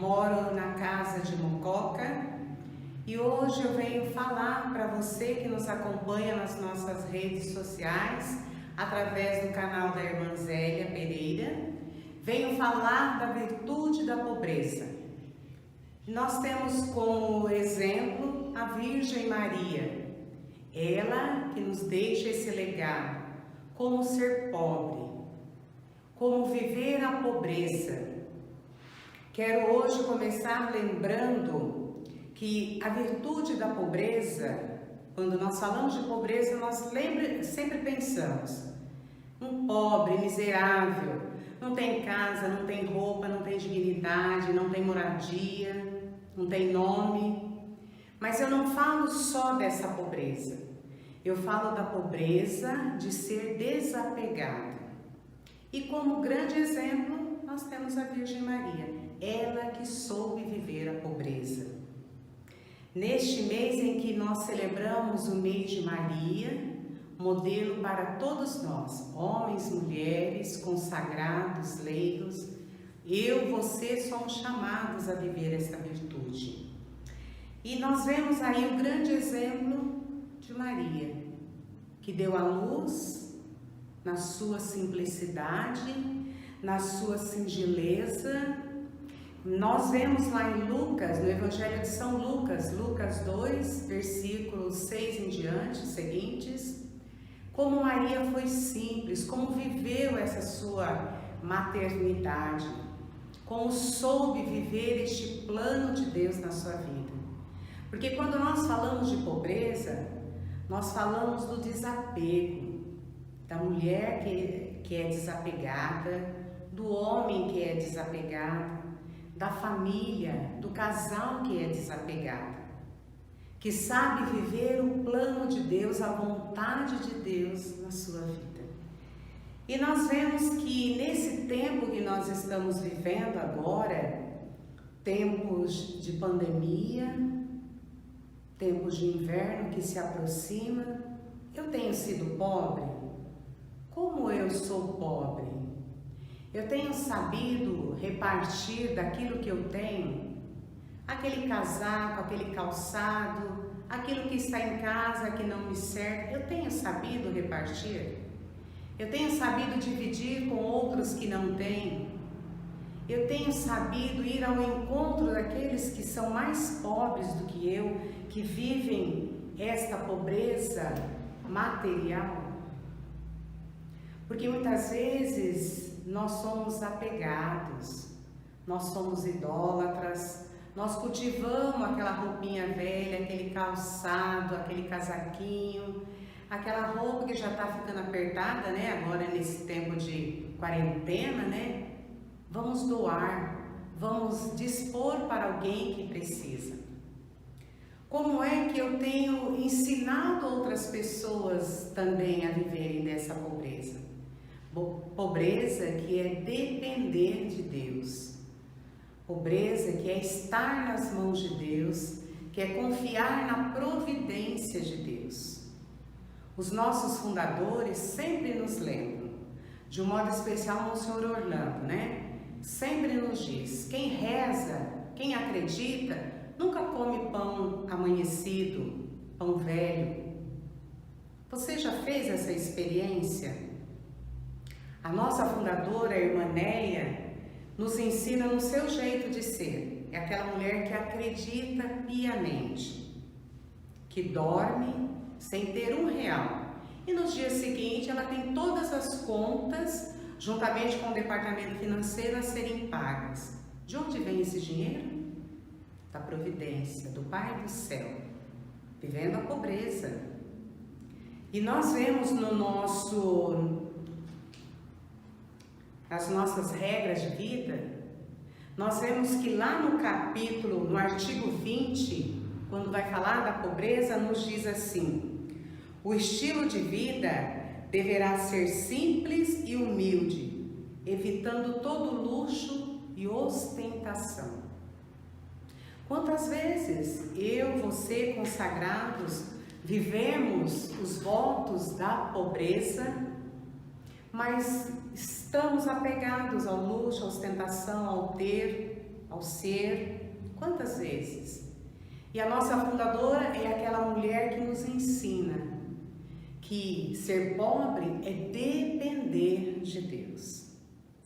moro na casa de Mococa e hoje eu venho falar para você que nos acompanha nas nossas redes sociais, através do canal da irmã Zélia Pereira, venho falar da virtude da pobreza. Nós temos como exemplo a Virgem Maria, ela que nos deixa esse legado, como ser pobre, como viver a pobreza. Quero hoje começar lembrando que a virtude da pobreza, quando nós falamos de pobreza, nós sempre pensamos, um pobre, miserável, não tem casa, não tem roupa, não tem dignidade, não tem moradia, não tem nome. Mas eu não falo só dessa pobreza, eu falo da pobreza de ser desapegado. E como grande exemplo, nós temos a Virgem Maria, ela que soube viver a pobreza. Neste mês em que nós celebramos o mês de Maria, modelo para todos nós, homens, mulheres, consagrados, leigos, você somos chamados a viver essa virtude. E nós vemos aí o grande exemplo de Maria, que deu à luz na sua simplicidade, na sua singeleza. Nós vemos lá em Lucas, no Evangelho de São Lucas, Lucas 2, versículos 6 em diante, seguintes, como Maria foi simples, como viveu essa sua maternidade, como soube viver este plano de Deus na sua vida. Porque quando nós falamos de pobreza, nós falamos do desapego, da mulher que é desapegada, do homem que é desapegado, da família, do casal que é desapegado, que sabe viver o plano de Deus, a vontade de Deus na sua vida. E nós vemos que nesse tempo que nós estamos vivendo agora, tempos de pandemia, tempos de inverno que se aproxima, eu tenho sido pobre? Como eu sou pobre? Eu tenho sabido repartir daquilo que eu tenho, aquele casaco, aquele calçado, aquilo que está em casa que não me serve, eu tenho sabido repartir? Eu tenho sabido dividir com outros que não têm? Eu tenho sabido ir ao encontro daqueles que são mais pobres do que eu, que vivem esta pobreza material? Porque muitas vezes nós somos apegados, nós somos idólatras, nós cultivamos aquela roupinha velha, aquele calçado, aquele casaquinho, aquela roupa que já está ficando apertada, né? Agora nesse tempo de quarentena, né? Vamos doar, vamos dispor para alguém que precisa. Como é que eu tenho ensinado outras pessoas também a viverem dessa pobreza? Pobreza que é depender de Deus. Pobreza que é estar nas mãos de Deus, que é confiar na providência de Deus. Os nossos fundadores sempre nos lembram, de um modo especial Monsenhor Orlando, né? Sempre nos diz, quem reza, quem acredita, nunca come pão amanhecido, pão velho. Você já fez essa experiência? A nossa fundadora, a irmã Néia, nos ensina no seu jeito de ser. É aquela mulher que acredita piamente, que dorme sem ter R$1. E no dia seguinte ela tem todas as contas, juntamente com o departamento financeiro, a serem pagas. De onde vem esse dinheiro? Da providência, do Pai do céu, vivendo a pobreza. E nós vemos nas nossas regras de vida, nós vemos que lá no artigo 20, quando vai falar da pobreza, nos diz assim: o estilo de vida deverá ser simples e humilde, evitando todo luxo e ostentação. Quantas vezes eu, você, consagrados, vivemos os votos da pobreza, mas estamos apegados ao luxo, à ostentação, ao ter, ao ser, quantas vezes? E a nossa fundadora é aquela mulher que nos ensina que ser pobre é depender de Deus.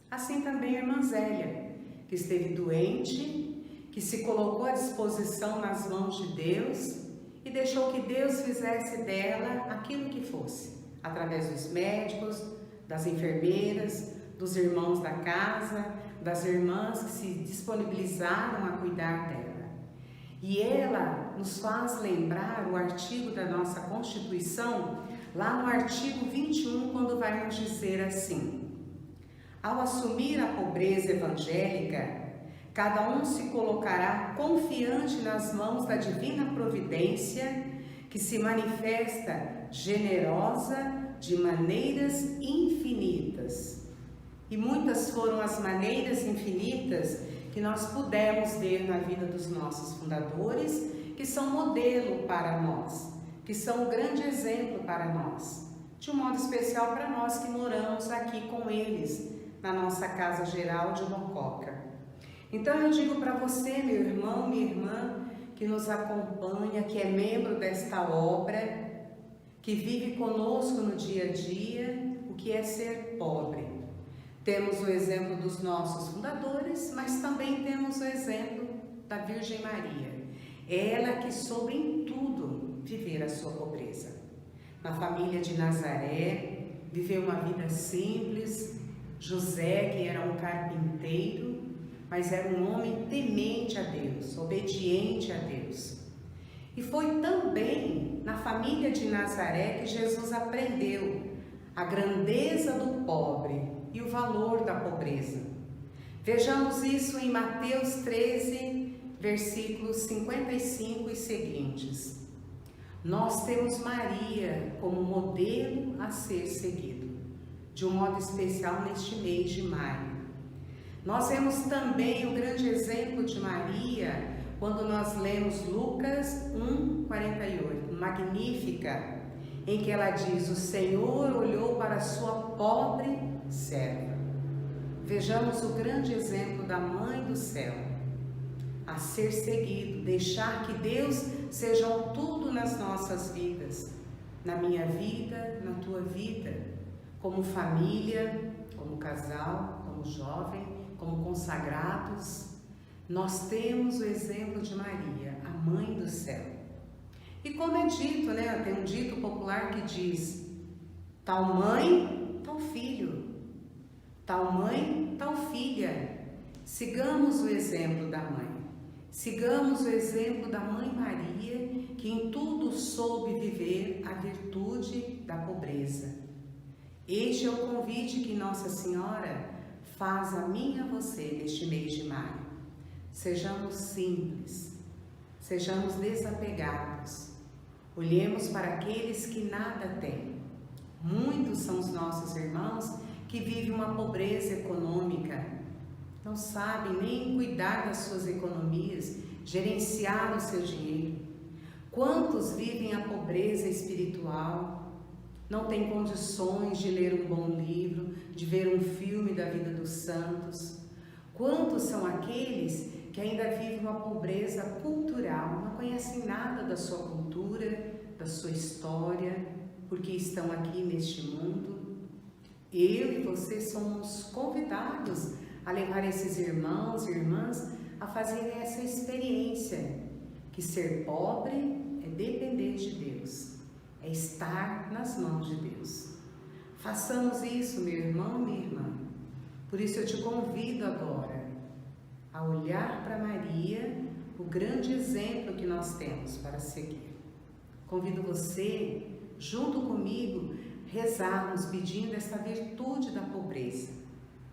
Assim também a irmã Zélia, que esteve doente, que se colocou à disposição nas mãos de Deus e deixou que Deus fizesse dela aquilo que fosse, através dos médicos, das enfermeiras, dos irmãos da casa, das irmãs que se disponibilizaram a cuidar dela. E ela nos faz lembrar o artigo da nossa Constituição, lá no artigo 21, quando vai nos dizer assim: ao assumir a pobreza evangélica, cada um se colocará confiante nas mãos da divina providência, que se manifesta generosa de maneiras infinitas. E muitas foram as maneiras infinitas que nós pudemos ver na vida dos nossos fundadores, que são modelo para nós, que são um grande exemplo para nós, de um modo especial para nós que moramos aqui com eles, na nossa casa geral de Mococa. Então eu digo para você, meu irmão, minha irmã, que nos acompanha, que é membro desta obra, que vive conosco no dia a dia, o que é ser pobre. Temos o exemplo dos nossos fundadores, mas também temos o exemplo da Virgem Maria. Ela que soube em tudo viver a sua pobreza. Na família de Nazaré, viveu uma vida simples. José, que era um carpinteiro, mas era um homem temente a Deus, obediente a Deus. E foi também na família de Nazaré que Jesus aprendeu a grandeza do pobre e o valor da pobreza. Vejamos isso em Mateus 13, versículos 55 e seguintes. Nós temos Maria como modelo a ser seguido, de um modo especial neste mês de maio. Nós vemos também o grande exemplo de Maria quando nós lemos Lucas 1:48, Magnífica, em que ela diz: o Senhor olhou para a sua pobre serva. Vejamos o grande exemplo da Mãe do Céu, a ser seguido, deixar que Deus seja o tudo nas nossas vidas, na minha vida, na tua vida, como família, como casal, como jovem, como consagrados. Nós temos o exemplo de Maria, a Mãe do Céu. E como é dito, né? Tem um dito popular que diz: tal mãe, tal filho. Tal mãe, tal filha. Sigamos o exemplo da mãe. Sigamos o exemplo da Mãe Maria, que em tudo soube viver a virtude da pobreza. Este é o convite que Nossa Senhora faz a mim e a você neste mês de maio. Sejamos simples, sejamos desapegados, olhemos para aqueles que nada têm. Muitos são os nossos irmãos que vivem uma pobreza econômica, não sabem nem cuidar das suas economias, gerenciar o seu dinheiro. Quantos vivem a pobreza espiritual, não têm condições de ler um bom livro, de ver um filme da vida dos santos? Quantos são aqueles que ainda vivem uma pobreza cultural, não conhecem nada da sua cultura, da sua história, porque estão aqui neste mundo? Eu e você somos convidados a levar esses irmãos e irmãs a fazerem essa experiência, que ser pobre é depender de Deus, é estar nas mãos de Deus. Façamos isso, meu irmão, minha irmã. Por isso eu te convido agora a olhar para Maria, o grande exemplo que nós temos para seguir. Convido você, junto comigo, rezarmos pedindo essa virtude da pobreza.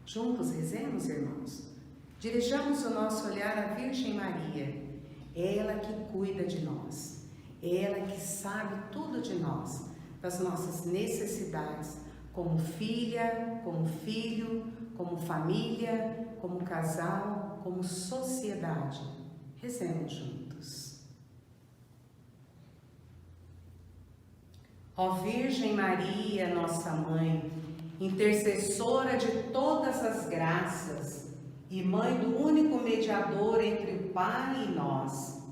Juntos rezemos, irmãos. Dirijamos o nosso olhar à Virgem Maria, ela que cuida de nós, ela que sabe tudo de nós, das nossas necessidades, como filha, como filho, como família, como casal, como sociedade. Rezemos juntos. Ó Virgem Maria, nossa Mãe, intercessora de todas as graças, e Mãe do único mediador entre o Pai e nós,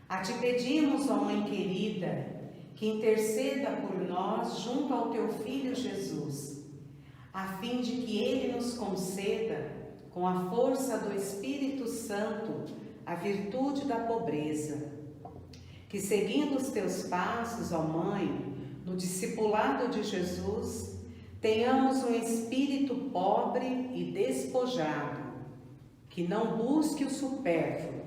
a Te pedimos, ó Mãe querida, que interceda por nós junto ao Teu Filho Jesus, a fim de que Ele nos conceda, com a força do Espírito Santo, a virtude da pobreza. Que seguindo os Teus passos, ó Mãe, no discipulado de Jesus, tenhamos um espírito pobre e despojado, que não busque o supérfluo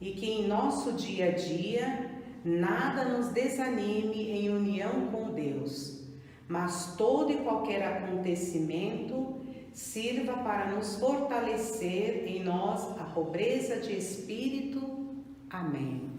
e que em nosso dia a dia nada nos desanime em união com Deus, mas todo e qualquer acontecimento sirva para nos fortalecer em nós a pobreza de espírito. Amém.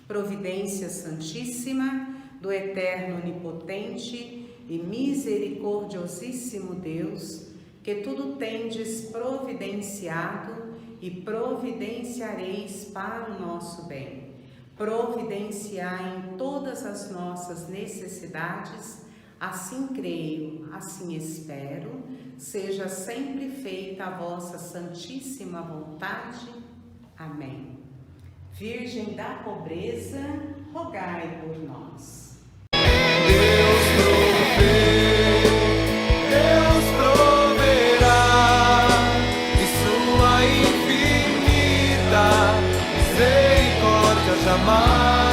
Providência Santíssima do Eterno Onipotente e Misericordiosíssimo Deus, que tudo tendes providenciado e providenciareis para o nosso bem. Providenciai em todas as nossas necessidades, assim creio, assim espero, seja sempre feita a vossa santíssima vontade. Amém. Virgem da pobreza, rogai por nós. Deus proverá de sua infinita misericórdia jamais.